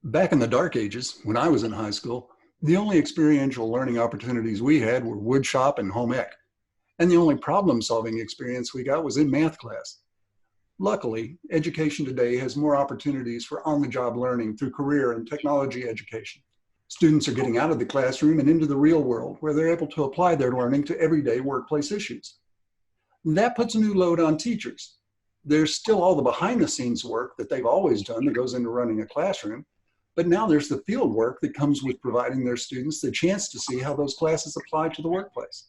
Back in the dark ages, when I was in high school, the only experiential learning opportunities we had were woodshop and home ec. And the only problem solving experience we got was in math class. Luckily, education today has more opportunities for on the job learning through career and technology education. Students are getting out of the classroom and into the real world where they're able to apply their learning to everyday workplace issues. That puts a new load on teachers. There's still all the behind the scenes work that they've always done that goes into running a classroom. But now there's the field work that comes with providing their students the chance to see how those classes apply to the workplace.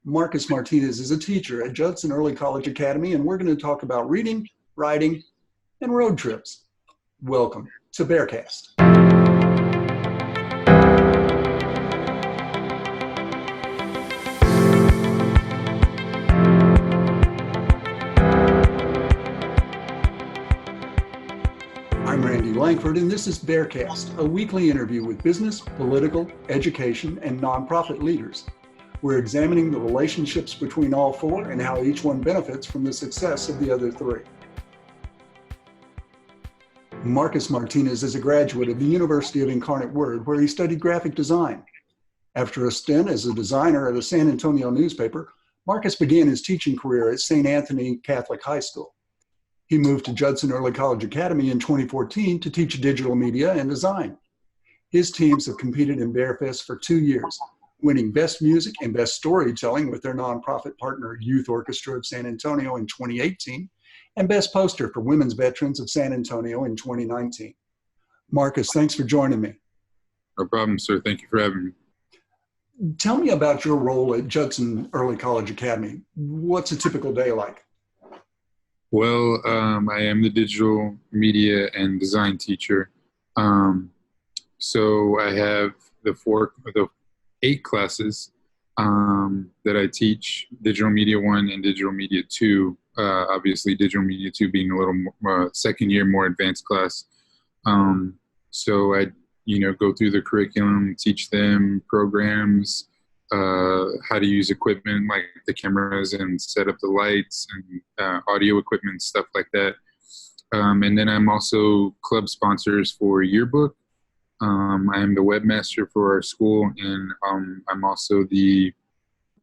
Marcus Martinez is a teacher at Judson Early College Academy, and we're going to talk about reading, writing, and road trips. Welcome to BexarFest. Langford, and this is BexarFest, a weekly interview with business, political, education, and nonprofit leaders. We're examining the relationships between all four and how each one benefits from the success of the other three. Marcus Martinez is a graduate of the University of Incarnate Word, where he studied graphic design. After a stint as a designer at a San Antonio newspaper, Marcus began his teaching career at St. Anthony Catholic High School. He moved to Judson Early College Academy in 2014 to teach digital media and design. His teams have competed in BexarFest for 2 years, winning Best Music and Best Storytelling with their nonprofit partner Youth Orchestra of San Antonio in 2018, and Best Poster for Women's Veterans of San Antonio in 2019. Marcus, thanks for joining me. No problem, sir. Thank you for having me. Tell me about your role at Judson Early College Academy. What's a typical day like? Well, I am the digital media and design teacher. So I have the 8 classes that I teach, Digital Media 1 and Digital Media 2. Obviously, Digital Media 2 being a little more, second year, more advanced class. So I, go through the curriculum, teach them programs, how to use equipment like the cameras and set up the lights and audio equipment, stuff like that. And then I'm also club sponsors for Yearbook. I am the webmaster for our school, and I'm also the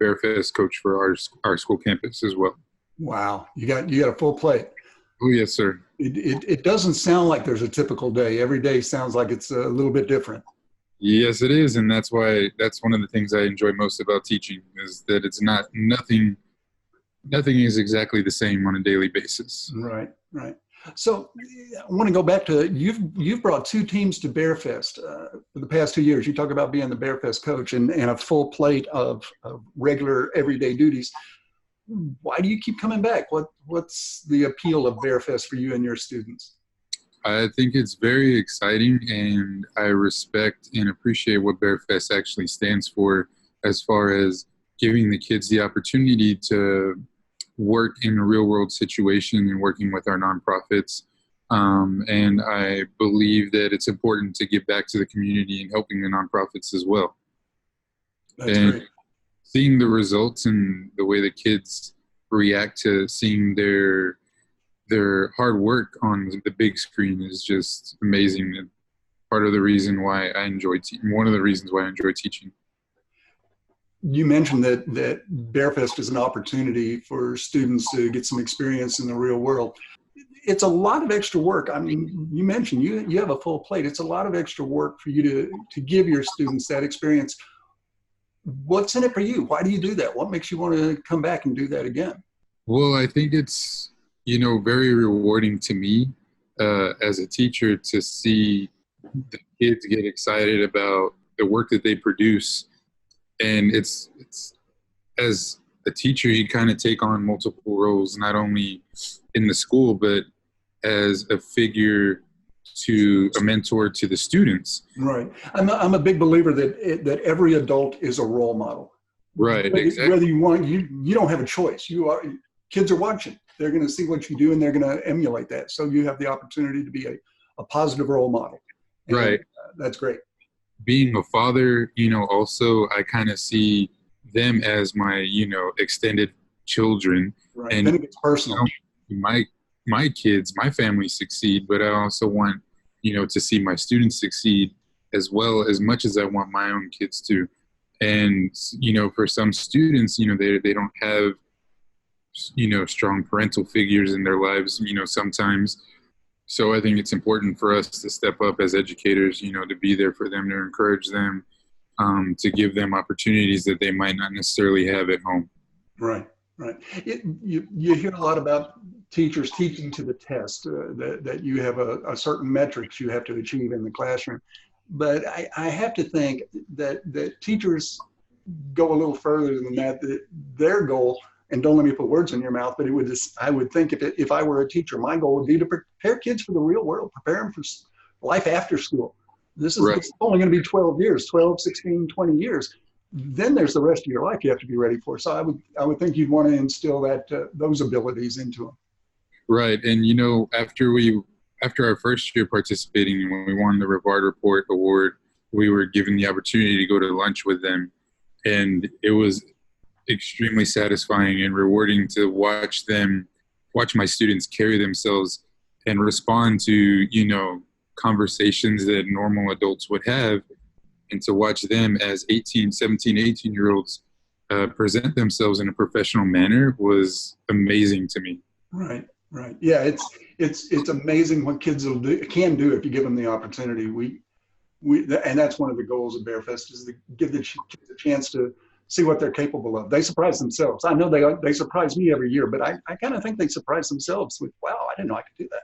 BexarFest coach for our school campus as well. Wow, you got a full plate. Oh yes, sir. It doesn't sound like there's a typical day. Every day sounds like it's a little bit different. Yes, it is, and that's one of the things I enjoy most about teaching is that it's nothing is exactly the same on a daily basis. Right. So I want to go back to you've brought 2 teams to BexarFest for the past 2 years. You talk about being the BexarFest coach and a full plate of regular everyday duties. Why do you keep coming back? What's the appeal of BexarFest for you and your students? I think it's very exciting, and I respect and appreciate what BexarFest actually stands for as far as giving the kids the opportunity to work in a real-world situation and working with our nonprofits. And I believe that it's important to give back to the community and helping the nonprofits as well. That's and great. Seeing the results and the way the kids react to seeing their hard work on the big screen is just amazing. And part of the reason why I enjoy one of the reasons why I enjoy teaching. You mentioned that BexarFest is an opportunity for students to get some experience in the real world. It's a lot of extra work. I mean, you mentioned you have a full plate. It's a lot of extra work for you to give your students that experience. What's in it for you? Why do you do that? What makes you want to come back and do that again? Well, I think it's, very rewarding to me as a teacher to see the kids get excited about the work that they produce. And it's as a teacher, you kind of take on multiple roles, not only in the school, but as a figure to a mentor to the students. Right. I'm a big believer that every adult is a role model. Right. Exactly. Whether you don't have a choice. Kids are watching. They're going to see what you do, and they're going to emulate that. So you have the opportunity to be a positive role model. And right. That's great. Being a father, also I kind of see them as my, extended children. Right. And then it gets personal. My kids, my family succeed, but I also want, to see my students succeed as well, as much as I want my own kids to. And, for some students, they don't have, strong parental figures in their lives, sometimes. So I think it's important for us to step up as educators, to be there for them, to encourage them, to give them opportunities that they might not necessarily have at home. Right, right. You hear a lot about teachers teaching to the test, that you have a certain metrics you have to achieve in the classroom. But I have to think that teachers go a little further than that their goal, and don't let me put words in your mouth, but I would think if I were a teacher, my goal would be to prepare kids for the real world, prepare them for life after school. This is Right. It's only going to be 12 years, 12, 16, 20 years. Then there's the rest of your life you have to be ready for. So I would think you'd want to instill those abilities into them. Right. And, after our first year participating, when we won the Rivard Report Award, we were given the opportunity to go to lunch with them. And it was extremely satisfying and rewarding to watch my students carry themselves and respond to, conversations that normal adults would have, and to watch them as 18-year-olds present themselves in a professional manner was amazing to me. Right, right. Yeah, it's amazing what kids can do if you give them the opportunity. And that's one of the goals of BexarFest, is to give the kids a chance to see what they're capable of. They surprise themselves. I know they surprise me every year, but I kind of think they surprise themselves with, wow, I didn't know I could do that.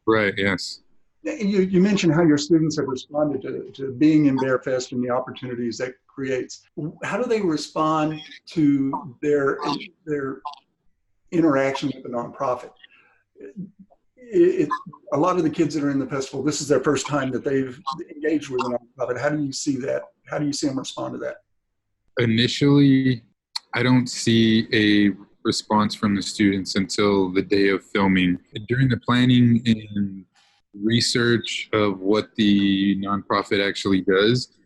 Right, yes. You mentioned how your students have responded to being in BexarFest and the opportunities that creates. How do they respond to their interaction with the nonprofit? A lot of the kids that are in the festival, this is their first time that they've engaged with a nonprofit. How do you see that? How do you see them respond to that? Initially, I don't see a response from the students until the day of filming. During the planning and research of what the nonprofit actually does,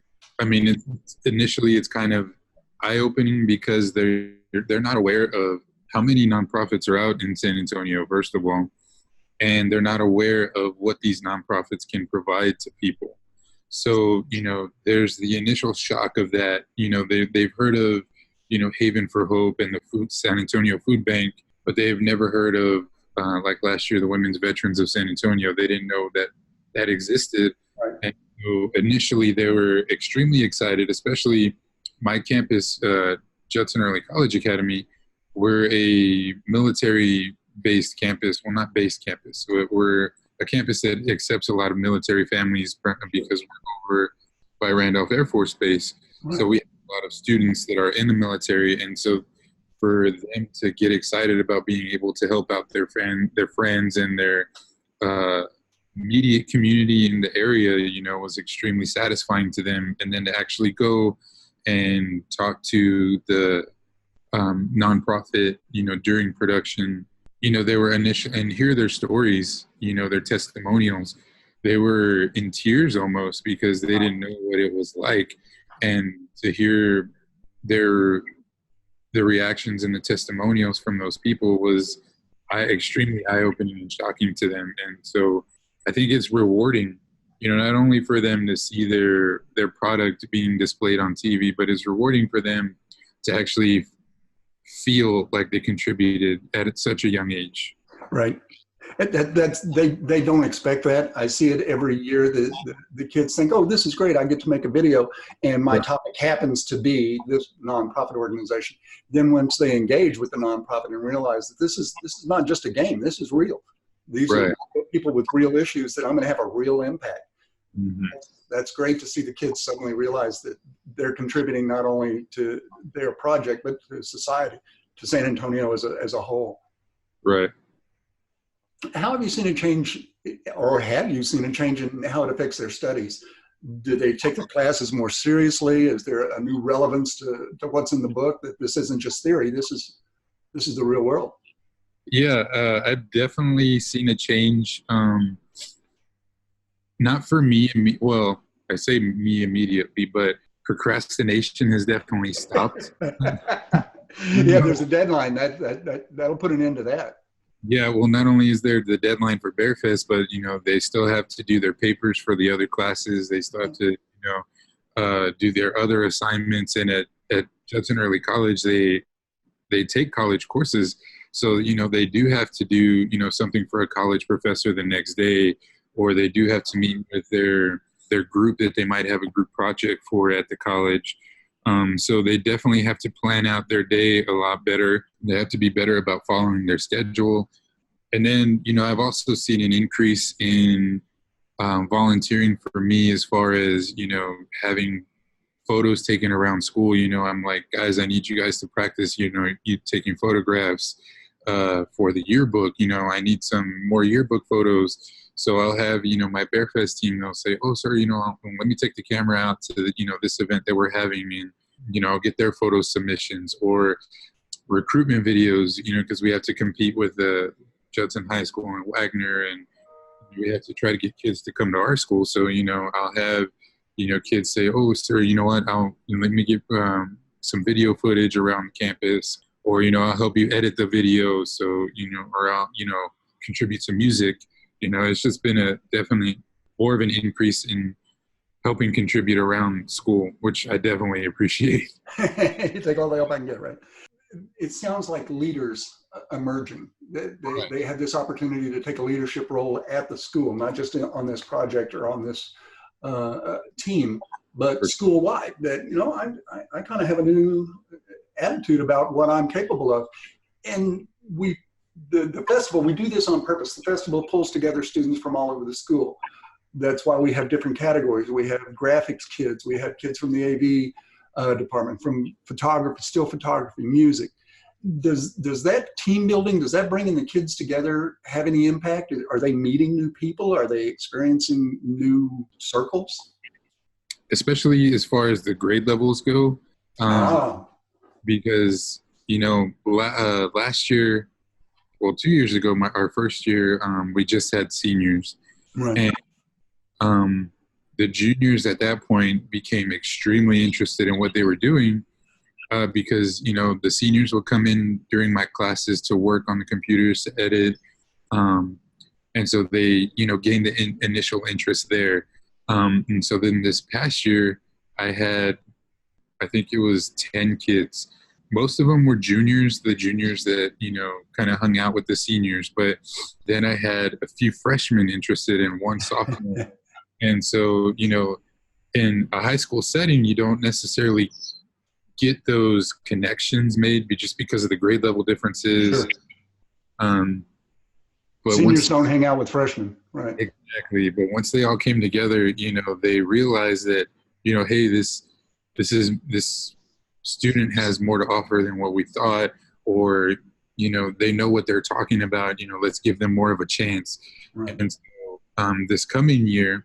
initially it's kind of eye-opening, because they're not aware of how many nonprofits are out in San Antonio, first of all, and they're not aware of what these nonprofits can provide to people. So, there's the initial shock of that. They've heard of, Haven for Hope and the San Antonio Food Bank, but they've never heard of, like last year, the Women's Veterans of San Antonio. They didn't know that existed. Right. And so initially they were extremely excited, especially my campus, Judson Early College Academy. We're a military-based campus. Well, not based campus. So we're a campus that accepts a lot of military families because we're over by Randolph Air Force Base. Right. So we have a lot of students that are in the military. And so for them to get excited about being able to help out their friends and their immediate community in the area, was extremely satisfying to them. And then to actually go and talk to the nonprofit, during production, they were and hear their stories, their testimonials. They were in tears almost, because they didn't know what it was like. And to hear the reactions and the testimonials from those people was extremely eye-opening and shocking to them. And so I think it's rewarding, not only for them to see their product being displayed on TV, but it's rewarding for them to actually feel like they contributed at such a young age. Right. They don't expect that. I see it every year. The kids think, oh, this is great. I get to make a video, and my topic happens to be this nonprofit organization. Then once they engage with the nonprofit and realize that this is not just a game, this is real. These are people with real issues that I'm going to have a real impact. Mm-hmm. That's great to see the kids suddenly realize that they're contributing not only to their project, but to society, to San Antonio as a whole. Right. How have you seen a change, or have you seen a change in how it affects their studies? Do they take their classes more seriously? Is there a new relevance to what's in the book, that this isn't just theory, this is the real world? Yeah, I've definitely seen a change. Not for me, well, I say me immediately, but procrastination has definitely stopped. Yeah, there's a deadline that'll put an end to that. Yeah, well, not only is there the deadline for BexarFest, but they still have to do their papers for the other classes. They still have to do their other assignments. And at Judson Early College, they take college courses, so they do have to do something for a college professor the next day, or they do have to meet with their group that they might have a group project for at the college. So they definitely have to plan out their day a lot better. They have to be better about following their schedule. And then, I've also seen an increase in volunteering for me as far as, having photos taken around school. I'm like, guys, I need you guys to practice, you taking photographs for the yearbook. I need some more yearbook photos. So I'll have, my BexarFest team, they'll say, oh, sir, let me take the camera out to, this event that we're having, and, I'll get their photo submissions or recruitment videos, because we have to compete with the Judson High School and Wagner, and we have to try to get kids to come to our school. So, I'll have, kids say, oh, sir, you know what, let me get some video footage around campus, or, I'll help you edit the video. So, or I'll, contribute some music. It's just been definitely more of an increase in helping contribute around school, which I definitely appreciate. You take all the help I can get, right? It sounds like leaders emerging. They have this opportunity to take a leadership role at the school, not just on this project or on this team, but school-wide. That, I kind of have a new attitude about what I'm capable of. And the festival, we do this on purpose. The festival pulls together students from all over the school. That's why we have different categories. We have graphics kids. We have kids from the AV department, from photography, still photography, music. Does that team building, does that bringing the kids together have any impact? Are they meeting new people? Are they experiencing new circles? Especially as far as the grade levels go. Because, last year, well, 2 years ago, our first year, we just had seniors. Right. And the juniors at that point became extremely interested in what they were doing because, the seniors will come in during my classes to work on the computers, to edit. And so they, gained the initial interest there. And so then this past year, I think it was 10 kids. Most of them were juniors, the juniors that, kind of hung out with the seniors. But then I had a few freshmen interested in one sophomore. And so, in a high school setting, you don't necessarily get those connections made just because of the grade level differences. Sure. But seniors don't hang out with freshmen, right? Exactly. But once they all came together, they realized that, hey, this student has more to offer than what we thought, or they know what they're talking about, let's give them more of a chance. Right. And so this coming year,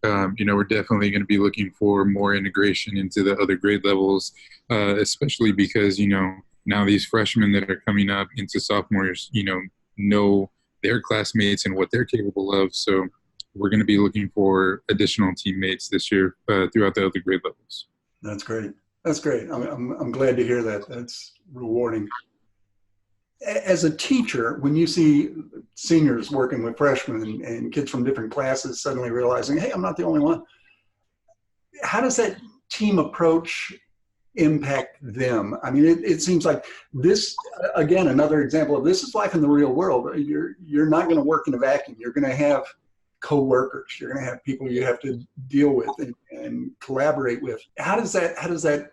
we're definitely going to be looking for more integration into the other grade levels, especially because now these freshmen that are coming up into sophomores know their classmates and what they're capable of. So we're going to be looking for additional teammates this year throughout the other grade levels. That's great. That's great. I'm glad to hear that. That's rewarding. As a teacher, when you see seniors working with freshmen and kids from different classes suddenly realizing, hey, I'm not the only one, how does that team approach impact them? I mean, it seems like this, again, another example of this is life in the real world. You're not going to work in a vacuum. You're going to have co-workers. You're going to have people you have to deal with and collaborate with. How does that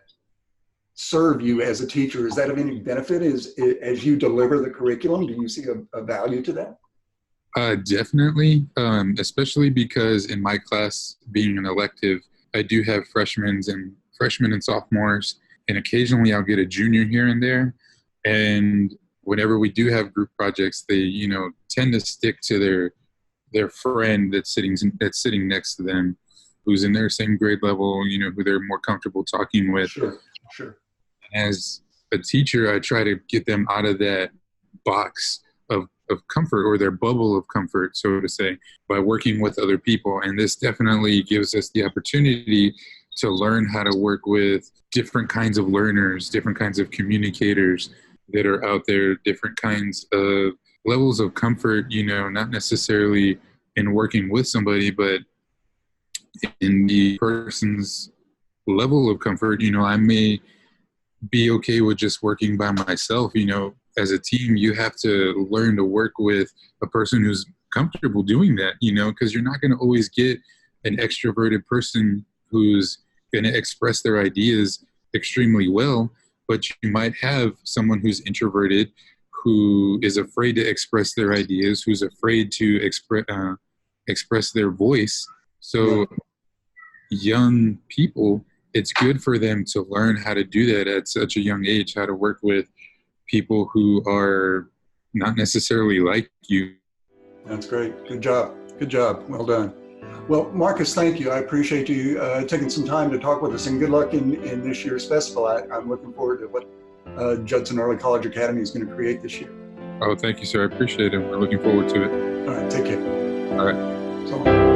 serve you as a teacher? Is that of any benefit as you deliver the curriculum? Do you see a value to that? Definitely, especially because in my class, being an elective, I do have freshmen and sophomores, and occasionally I'll get a junior here and there. And whenever we do have group projects, they tend to stick to their friend that's sitting next to them, who's in their same grade level, who they're more comfortable talking with. Sure. As a teacher, I try to get them out of that box of comfort, or their bubble of comfort, so to say, by working with other people. And this definitely gives us the opportunity to learn how to work with different kinds of learners, different kinds of communicators that are out there, different kinds of levels of comfort, not necessarily in working with somebody, but in the person's level of comfort. I may be okay with just working by myself. As a team, you have to learn to work with a person who's comfortable doing that, because you're not going to always get an extroverted person who's going to express their ideas extremely well, but you might have someone who's introverted, who is afraid to express their ideas, who's afraid to express their voice. So young people, it's good for them to learn how to do that at such a young age, how to work with people who are not necessarily like you. That's great. Good job. Good job. Well done. Well, Marcus, thank you. I appreciate you taking some time to talk with us, and good luck in this year's festival. I'm looking forward to what Judson Early College Academy is going to create this year. Oh, thank you, sir. I appreciate it. We're looking forward to it. All right. Take care. All right. So long.